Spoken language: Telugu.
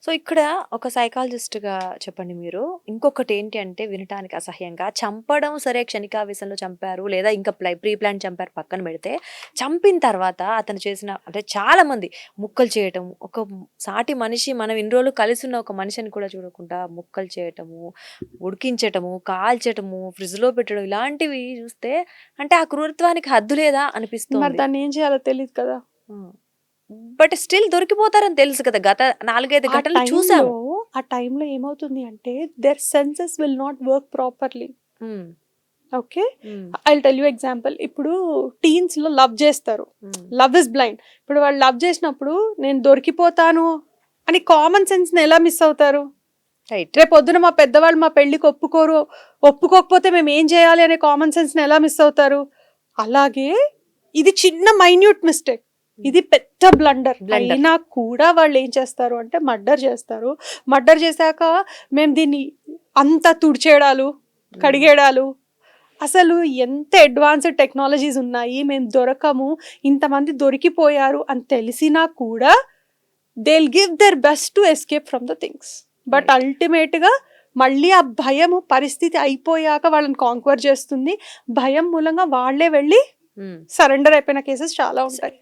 సో, ఇక్కడ ఒక సైకాలజిస్ట్‌గా చెప్పండి మీరు. ఇంకొకటి ఏంటి అంటే వినటానికి అసహ్యంగా చంపడం సరే క్షణికావేశంలో చంపారు. లేదా ఇంకా ప్రీ ప్లాన్ చంపారు పక్కన పెడితే, చంపిన తర్వాత అతను చేసిన అంటే చాలామంది ముక్కలు చేయటం, సాటి మనిషి మనం ఇన్ని రోజులు కలిసున్న ఒక మనిషిని కూడా చూడకుండా ముక్కలు చేయటము, ఉడికించటము, కాల్చటము, ఫ్రిడ్జ్‌లో పెట్టడం ఇలాంటివి చూస్తే అంటే ఆ క్రూరత్వానికి హద్దు లేదా మరి అనిపిస్తోంది. దాన్ని ఏం చేయాలో తెలీదు కదా! హ్మ్. బట్ స్టిల్ దొరికిపోతారని తెలుసు కదా! గత 4, 5 ఆ ఘటనలు టైంలో చూసాము. ఆ టైంలో ఏమవుతుంది అంటే their senses will not work properly. Hmm. Okay. Hmm. I will tell you example. ఇప్పుడు టీన్స్‌లో లవ్ చేస్తారు. హ్మ్. Love is blind. ఇప్పుడు వాళ్ళు లవ్ చేసినప్పుడు నేను దొరికిపోతాను అని కామన్ సెన్స్‌ని ఎలా మిస్ అవుతారు? రైట్. రేపొద్దున మా పెద్దవాళ్ళు మా పెళ్ళికి ఒప్పుకోరు. ఒప్పుకోకపోతే మేము ఏం చేయాలి అనే కామన్ సెన్స్‌ని ఎలా మిస్ అవుతారు? అలాగే ఇది చిన్న మైన్యూట్ మిస్టేక్. ఇది పెద్ద బ్లండర్. బ్లండర్. అయినా కూడా వాళ్ళు ఏం చేస్తారు అంటే మర్డర్ చేస్తారు. మర్డర్ చేశాక మేము దీన్ని అంతా తుడిచేయడాలు, కడిగేయడాలు, అసలు ఎంత అడ్వాన్స్డ్ టెక్నాలజీస్ ఉన్నాయి. మేము దొరకము. ఇంతమంది దొరికిపోయారు అని తెలిసినా కూడా they will give their best to escape from the things. But right. అల్టిమేట్‌గా మళ్ళీ ఆ భయము పరిస్థితి అయిపోయాక వాళ్ళని కాంక్వర్ చేస్తుంది. భయం మూలంగా వాళ్ళే వెళ్ళి హ్మ్. సరెండర్ అయిపోయిన కేసెస్ చాలా ఉంటాయి.